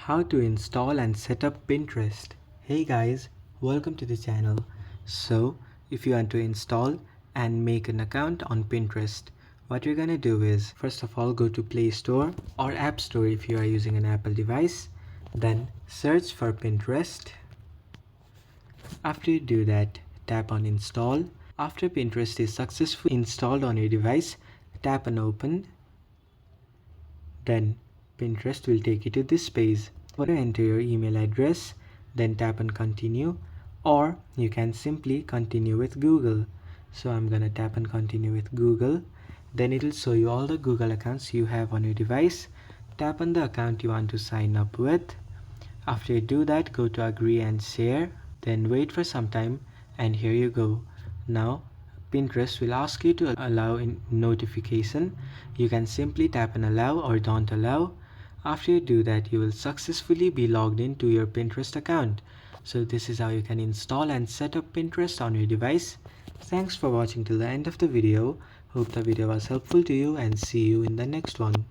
How to install and set up Pinterest. Hey guys, welcome to the channel. So if you want to install and make an account on Pinterest, what you're gonna do is first of all go to Play Store or App Store if you are using an Apple device. Then search for Pinterest. After you do that, tap on install. After Pinterest is successfully installed on your device, tap on open. Then Pinterest will take you to this page. Enter your email address, then tap on continue, or you can simply continue with Google. So I'm gonna tap on continue with Google. Then it will show you all the Google accounts you have on your device. Tap on the account you want to sign up with. After you do that, go to agree and share. Then wait for some time, and here you go. Now Pinterest will ask you to allow in notification. You can simply tap on allow or don't allow. After you do that, you will successfully be logged into your Pinterest account. So this is how you can install and set up Pinterest on your device. Thanks for watching till the end of the video. Hope the video was helpful to you and see you in the next one.